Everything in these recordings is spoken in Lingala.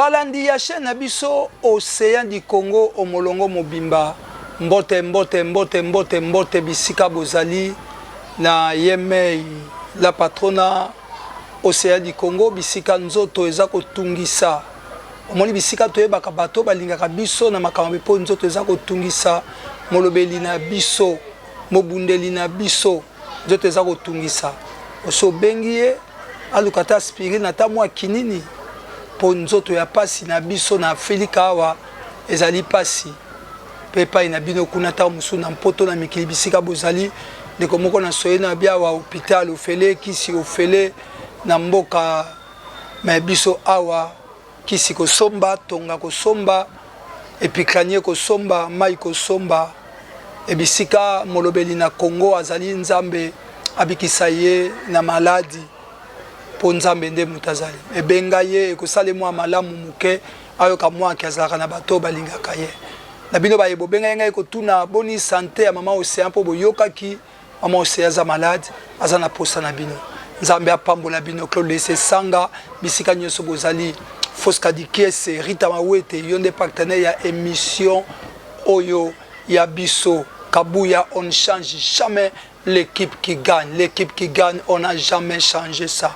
balandi ya chaîne na biso Océan du Congo omolongo mobimba mbote mbote mbote mbote mbote bisika bozali na Yemei la patrona Océan du Congo bisika nzoto eza kotungisa omoni bisika toyebaka bato balingaka biso na makambo po nzoto eza kotungisa molobeli na biso mobundeli na biso nzoto eza kotungisa oso bengiye alukata aspirine na tamwa kinini po nzoto ya pasi na biso na Afrika awa ezali pasi pepa ina bino kuna ta musu na mpoto na mikili bisika bozali ndeko moko na soye na bia wa hôpital ofele kisi ofele na mboka ma biso awa kisi kosomba tonga kosomba epikranie kosomba mai kosomba ebisika molobeli na Congo azali nzambe abikisa ye na maladi po nzambe nde mutazali ebenga ye ekosale mwa malamu muke ayoka mwa kiazalaka na bato balingaka ye na bino bayebo benga yenga ekotuna boni santé ya mama Océan po boyokaki mama Océan za malade aza na posa na bino nzambe apambola bino Claude Sanga bisika nyonso bozali Fosca Dikese Rita Mawete yonde partenaire ya émission oyo ya biso Kabuya on change jamais l'équipe qui gagne on n'a jamais changé ça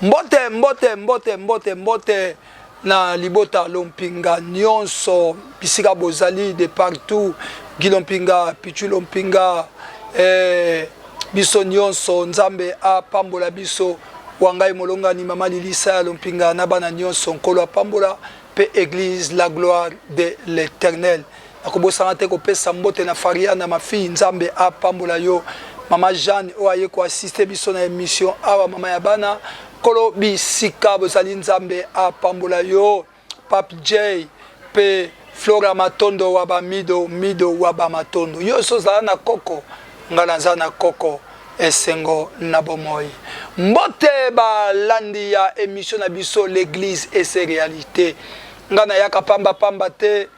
mbote mbote mbote mbote mbote na libota lompinga nyonso bisika bozali de partout Gilompinga Pichu Lompinga biso nyonso nzambe apambola biso wangai molonga ni mama Lilisa ya Lompinga na bana nyonso nkolo apambola pe église la gloire de l'Éternel akobosana te kopesa mbote na faria na mafi nzambe apambola yo mama Jeanne oaye ko assister biso na émission awa mama ya bana kolo bisika bozali nzambe apambola yo Pape J pe Flora Matondo waba mido waba Matondo yo so za na koko ngana za na koko esengo na bomoi mbote ba landi ya émission na biso l'église et ses réalités ngana yaka pamba pamba te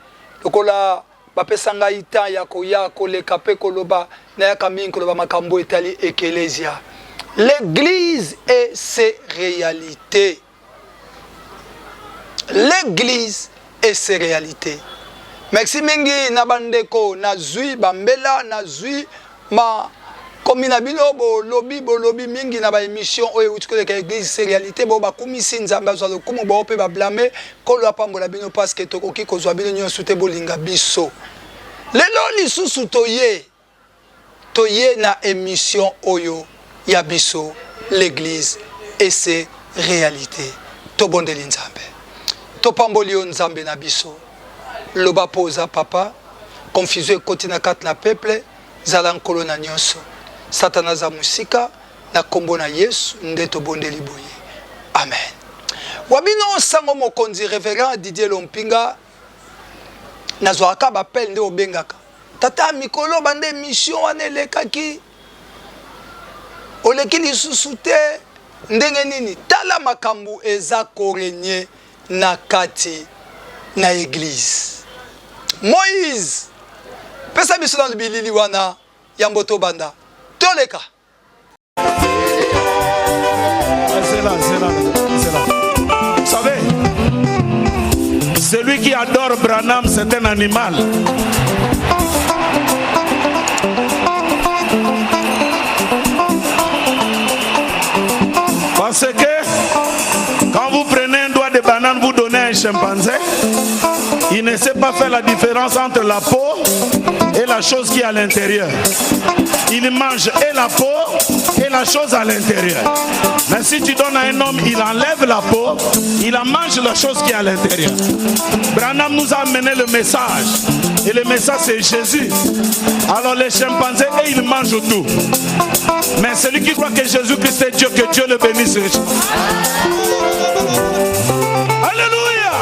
lokola bapesanga ita ya koya koleka pe koloba na yaka mingi koloba makambo etali ecclésia l'église et ses réalités l'église et ses réalités merci mingi na bandeko na zui bambela na zui ma komina bino bolobi mingi na ba émission oyo utikoleka église ses réalités bo bakumisi nzambe azalo kumu bo pe ba blâmer kolo apambola bino parce que tokoki kozwa bino nyonso te bolinga biso lelo lisusu toye na émission oyo ya biso l'église et ses réalités to bondeli nzambe to pamboli nzambe na biso loba poza papa confusion kotina kat na peuple zala nkolo na nyonso satana za musika na kombo na Yesu nde to bondeli boye amen wabino sango mokonzi révérend Didier Lompinga nazwaka bapel nde obengaka tata mikolo bande mission wana elekaki oleki lisusu te ndenge nini tala makambo eza korenye na kati na église Moïse pesa biso na bilili wana ya mboto banda toleka c'est là. Vous savez, celui qui adore Branham c'est un animal. Parce que quand vous prenez un doigt de banane, vous donnez à un chimpanzé, il ne sait pas faire la différence entre la peau et la chose qui est à l'intérieur. Il mange et la peau et la chose à l'intérieur. Mais si tu donnes à un homme, il enlève la peau, il en mange la chose qui est à l'intérieur. Branham nous a amené le message. Et le message c'est Jésus. Alors les chimpanzés, et ils mangent tout. Mais celui qui croit que Jésus-Christ est Dieu, que Dieu le bénisse. Alléluia.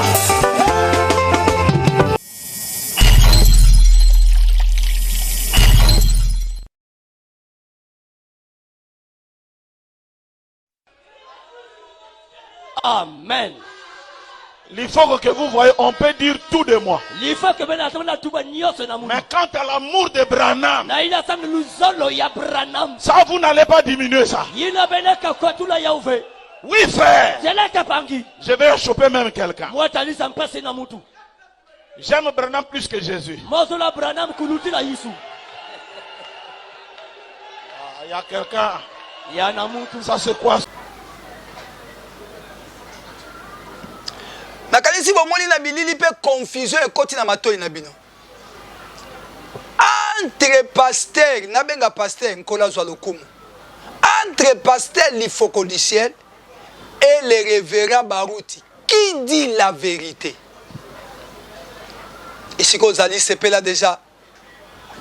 Amen. Il faut que vous voyez, on peut dire tout de moi. Mais quant à l'amour de Branham, ça vous vous n'allez pas diminuer ça. Oui, frère. Je vais choper même quelqu'un. J'aime Branham plus que Jésus. Il y a quelqu'un. Ça c'est quoi? nakanisi bomoni na bilili pe confusion ekoti na matoi na bino entre pasteur nabenga pasteur nkola zwa lokumu entre pasteur Lifoko du ciel et le révérend Baruti qui dit la vérité ici kozali sepela déjà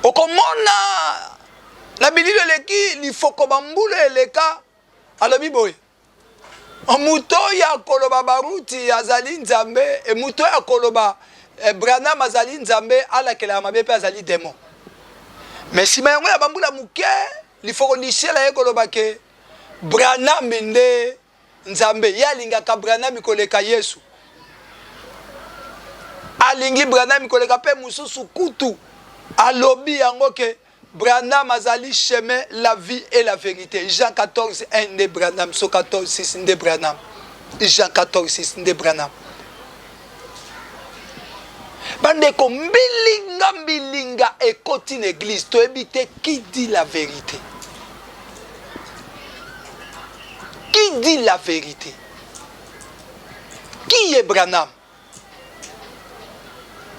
okomona na bilili eleki Lifoko bambulu eleka alobi boye muto ya koloba Baruti azali nzambe e muto ya koloba Branham azali nzambe alakela mabe pe azali démon mais si yango ya bambula muke Lifoko du ciel ya koloba ke Branham nde nzambe ya lingaka Branham koleka Yesu alingi Branham koleka pe mususu kutu alobi yango ke Branham azali chemin, la vie et la vérité. Jean 14, 1 de Branham, so 14, 6 de Branham. Jean 14, 6 de Branham. Bandeko, mbilinga ekoti l'église, to ebite qui dit la vérité? Qui dit la vérité? Qui est Branham?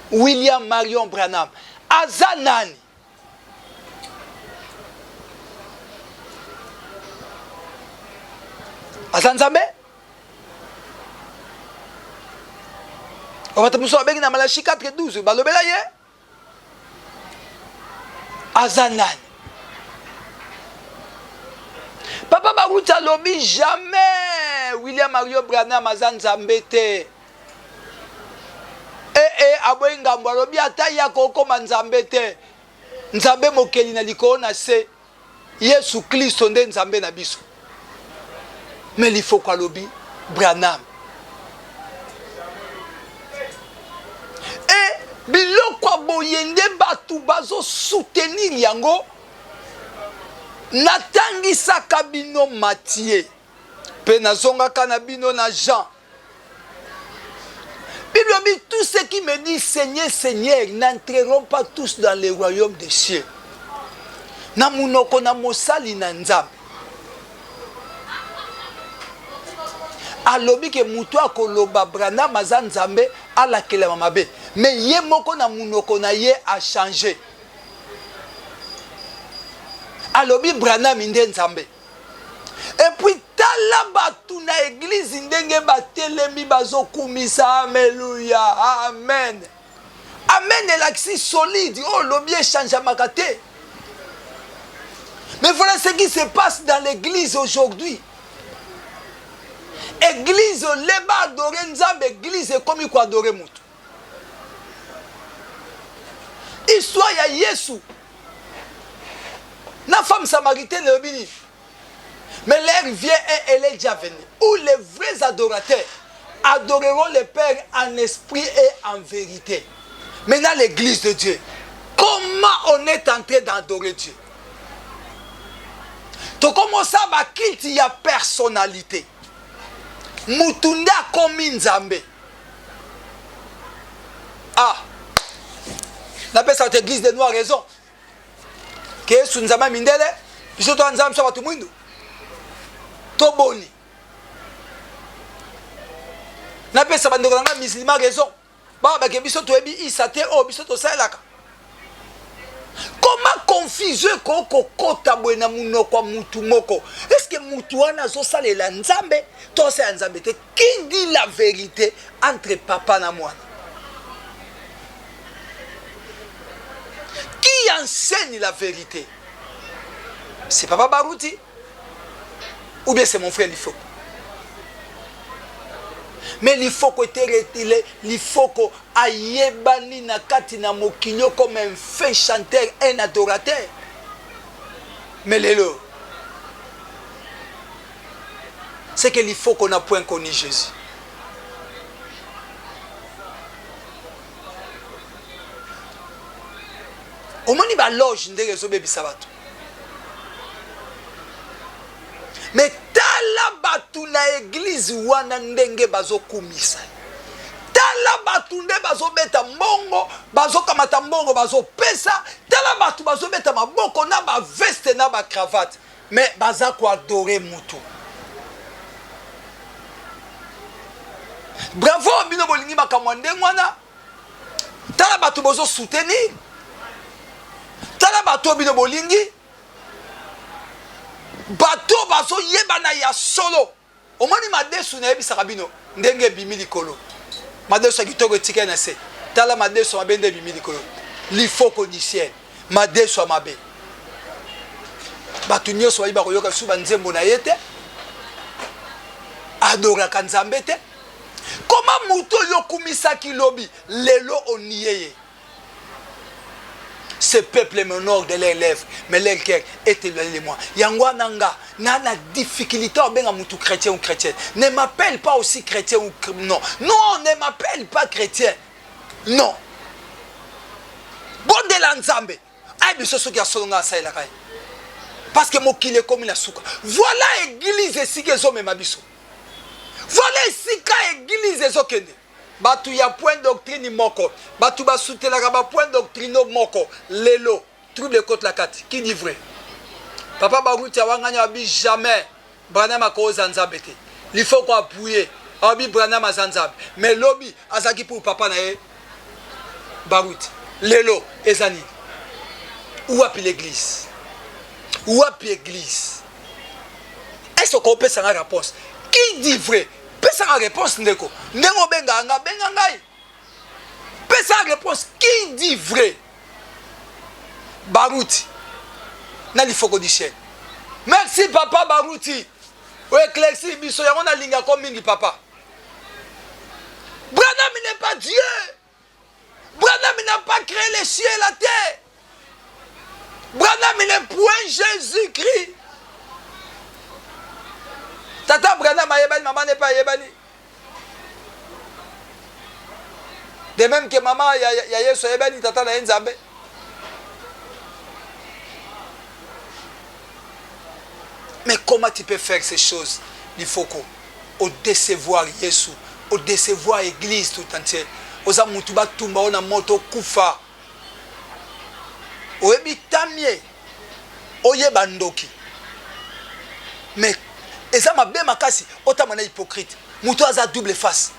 William Marion Branham. Azanani. Azanzambe Obatamuso abengi na Malachi 4:12 balobela ye Azanani Papa Baruti alobi jamais William Mario Branham azanzambe te aboyi ngambo alobi ata ya kokoma nzambe te nzambe mokeli na likolo na se Yesu Kristo nde nzambe na biso mais il faut qu'on lobby Branham. Et biloko boyende batu bazo soutenir yango natangisa kabino Matthieu pe nazonga kanabino na Jean. Bible dit tous ceux qui me disent Seigneur Seigneur n'entreront pas tous dans le royaume des cieux. Na munoko na mosali na nzambe. Alobi ke mutu akoloba Branham azan nzambe alakela mabe mais ye moko na munoko na ye a changé alobi Branham nde nzambe et puis tala batu na église ndenge batelemi bazokumisa alléluia amen amen elaksi solide oh lobi échange makate mais voilà ce qui se passe dans l'église aujourd'hui. Église leba adorer nzambe église comme quoi adorer mutu histoire ya Yesu na femme samaritaine lebini mais l'heure vient et elle est déjà venue où les vrais adorateurs adoreront le Père en esprit et en vérité. Maintenant l'église de Dieu, comment on est en train d'adorer Dieu? Tu commences à ma culte, il y a personnalité. Mutunda komi nzambe. Ah, n'appelle ça l'église de nous a raison. Que est nzamba mindele, biso to nzamba so batu mwindu. To boni. N'appelle ça bandoko nga musulman raison. Ba ba ke biso to ebi isate o biso to salaka. Comment confuser koko kota bwena munoko mutu moko? Est-ce que mutu wana zo salela nzambe? To se nzambe te qui dit la vérité entre papa na mwana? Qui enseigne la vérité? C'est Papa Baruti ou bien c'est mon frère Lifoko? Mais Lifoko était retiré, Lifoko ayebani na kati na mokinyo comme un fin chanteur, un adorateur. Mais lelo, c'est que Lifoko n'a point connu Jésus. Au moins il va loge ndenge sobe bisabato. Mais tala batu na église wana ndenge bazokumisa. Tala batu nde bazobeta mbongo, bazokamata mbongo bazopesa, tala batu bazobeta maboko na ba veste na ba cravate, mais baza ko adorer mutu. Bravo bino bolingi makamwa ndenge wana. Tala batu bozo soutenir. Tala batu bino bolingi. Bato bazo yebana ya solo. Omoni madesu na yebisaka bino ndenge bimi likolo. Madesu kitoko etika na se. Tala madesu mabende bimi likolo. L'ifoko du ciel. Madesu mabe. Bato nyonso bayiba koyoka suba nzembo na yete. Adoraka Nzambe te. Comment muto yokumisaki lobi lelo oniyeye. Ce peuple m'honore de leurs lèvres, mais leur cœur est éloigné de moi. Yangwa nanga, nana difficulté à bien mutu chrétien ou chrétienne. Ne m'appelle pas aussi chrétien ou non. Non, ne m'appelle pas chrétien. Non. Bon de l'Nzambe. Aïe, biso so kia solonga sa ila kai. Parce que mo kile comme la souka. Voilà église ici que zo me mabiso. Voilà ici ka église zo kende. Batu ya point doctrine moko. Batu ba soutenaka ba point doctrine moko. Lelo. Trouble côte la 4. Qui dit vrai? Papa Baruti awanganya abi jamais. Branham akoza Nzambe te. Il faut qu'on appuyer. Abi Branham azanzambe. Mais lobby azaki pour papa na e. Baruti. Lelo ezani. Où api l'église? Où api l'église? Est-ce qu'on peut s'en réponse? Qui dit vrai? Pesa la réponse ndeko. Ndeko benga ngai. Pesa la réponse. Qui dit vrai? Baruti. Na l'ifoko du ciel. Merci papa Baruti. O éclairci biso yango na linga ko mingi papa. Branham n'est pas Dieu. Branham n'a pas créé les cieux et la terre. Branham n'est point Jésus-Christ. Tata Branham ayebani, maman n'est pas ayebani. De même que maman ya Yesu ayebani, tata na Nzambe. Mais comment tu peux faire ces choses? Il faut qu'on décevoir Yesu, au décevoir l'église tout entière. Oza mutuba tumba ona moto kufa. Oyebi tamie. Oyeba ndoki. Mais eza mabe makasi otamana hypocrite. Mutu aza double face.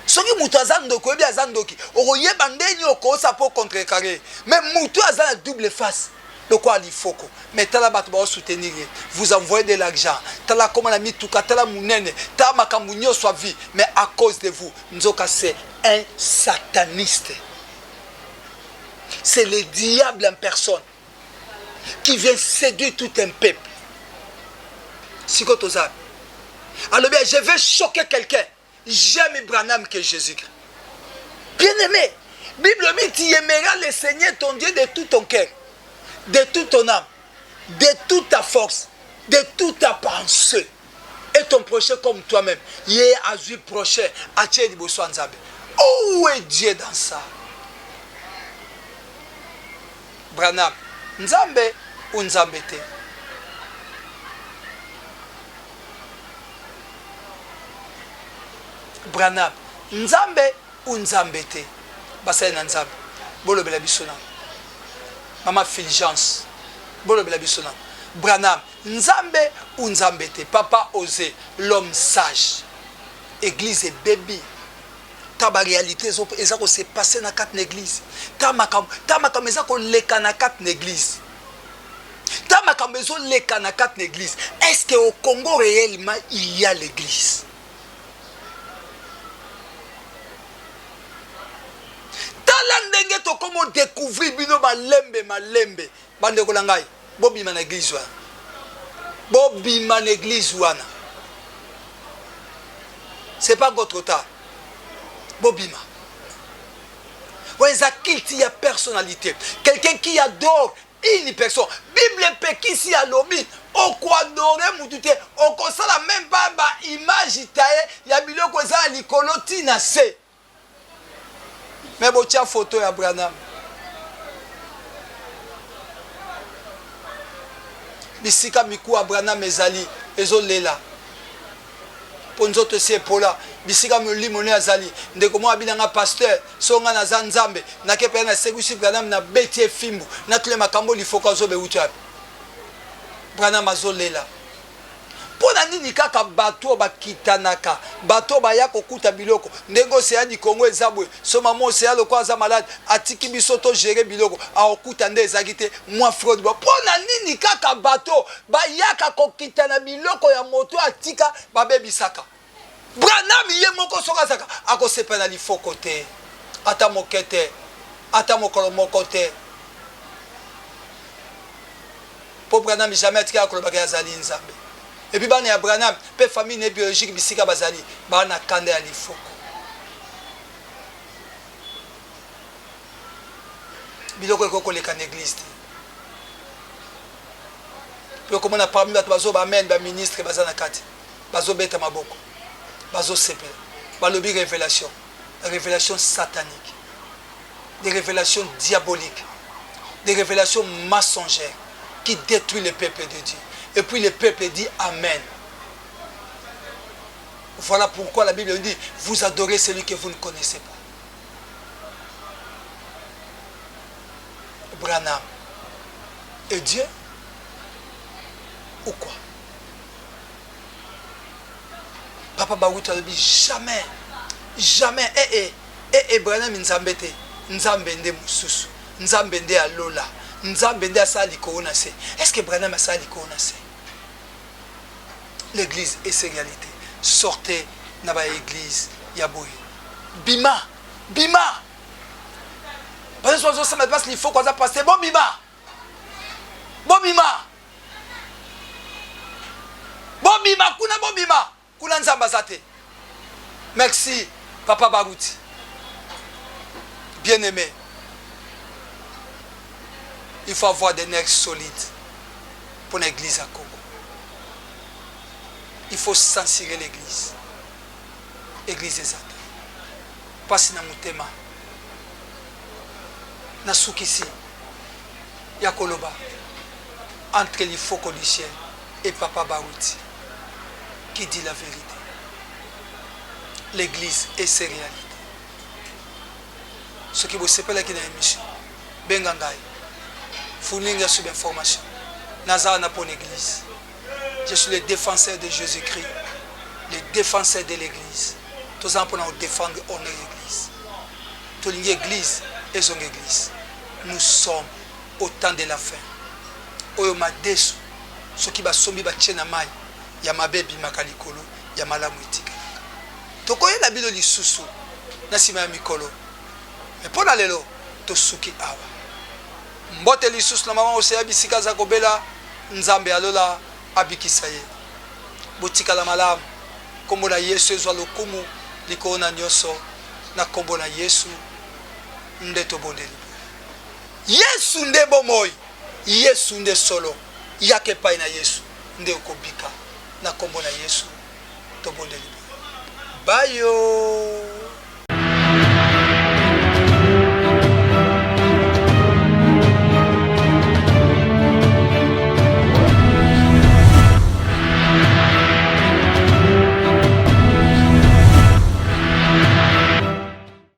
Soki mutu aza ndoko oyebi aza ndoki. Okoyeba ndeni okosa po contrecarrer. Mais mutu aza na double face. De quoi il faut que mais tala bato ba soutenir vous envoyez de l'argent tala comme la mituka tala munene tala makambu soit vie mais à cause de vous nzoka c'est un sataniste, c'est le diable en personne qui vient séduire tout un peuple. Si kotoza alors bien je vais choquer quelqu'un, j'aime Branham que Jésus-Christ. Bien aimé, Bible dit tu aimeras le Seigneur ton Dieu de tout ton cœur, de toute ton âme, de toute ta force, de toute ta pensée, et ton prochain comme toi-même. Yé a vu prochain, à Tchèdi Bosso Nzambe. Où est Dieu dans ça? Branham, Nzambe ou Nzambe te? Branham, Nzambe ou Nzambe te? Basay na Nzambe. Bolo bela bisona. Maman Fulgence, Branham, Nzambe ou Nzambe te? Papa Osé, l'homme sage. Église et bébé. Taba réalité, ils ont se passé dans 4 églises. Tamakam, ils ont leka na 4 églises. Tamakam, ils ont leka na 4 églises. Est-ce qu'au Congo réellement il y a l'église? Ndenge to comment découvrir bino malembe bande ko langai bobima na église wana bobima na église wana c'est pas votre temps bobima ouais ça qui a personnalité, quelqu'un qui adore une personne. Bible pe qui si a lobi o ko adorer mutute o ko sala même pas ba image taye ya biloko za likolo tina se. Mais bon, tiens, photo à Branham. Bisika miku à Branham ezali, ezolela. po nzoto si epola bisika molimo ne azali ndeko mo abinanga pasteur songa na zanzambe na ke pe na segusi Branham na beti fimbu na tule makambo lifoka zo be uchapi Branham azolela pona nini kaka bato bakitanaka bato baya kokuta biloko ndenge Océan du Congo ezabwe soma mo Océan loko aza malade atiki biso to gérer biloko aokuta nde ezaki te mwa fraude pona nini kaka bato bayaka kokitana biloko ya moto atika babebisaka Branham ye moko soka saka akosepa na lifoko te ata mokete ata mokolo moko te po Branham jamais atika akolobaka yazali nzambe. Et puis, il y a Branham, pe famille biologique, bisika bazali, bana kande ya lifoko. Biloko eko koleka na église. Puis comme on a parmi bato bazo ba men ba ministre bazana kati. Bazo beta maboko. Bazo sepe. Balobi révélation. Révélation satanique. Des révélations diaboliques. Des révélations mensongères qui détruisent le peuple de Dieu. Et puis le peuple dit Amen. Voilà pourquoi la Bible dit, vous adorez celui que vous ne connaissez pas. Branham. Et Dieu? Ou quoi? Papa Baruch a dit jamais, jamais, Branham nzambete, nzambende mususu, nzambende alola, nzambende asali koona se. Est-ce que Branham asali koona se? L'église est ses réalités. Sortez dans l'église Yaboui. Bima, bima. Parce que ça me passe, il faut qu'on a passé. Bon bima, bon bima, bon bima, kuna bon bima, kuna nzambazate. Merci, Papa Baruti. Bien-aimé, il faut avoir des nerfs solides pour l'église à Congo. Il faut censurer l'église. Église des Satan. Passe na mutema. Na sukisi. Yakoloba. Entre les focos du ciel et Papa Baruti. Qui dit la vérité. L'église et ses réalités. Ce qui vous sépare qui dans l'émission. Bengangai. Foulinga sous information. Nazar na pour l'église. Je suis le défenseur de Jésus-Christ, le défenseur de l'église. Tous les gens pour nous défendre, on est l'église. Toute l'église est son église. Nous sommes au temps de la fin. Oyo madesu, ceux qui basombi bachena mai, ya mabebi makalikolo, ya malamu etika. Tokoye la bilo lisusu, na sima ya mikolo. Mais pour la lelo, to suki awa. Mbote lisusu na mama Océan bisika za kobela, nzambe alola. Abikisa ye botikala malamu kombo na Yesu ezwa lokumu likolo na nyonso na kombo na Yesu nde tobondeli Yesu nde bomoi Yesu nde solo yake pai na Yesu nde okobika na kombo na Yesu tobondeli bayo.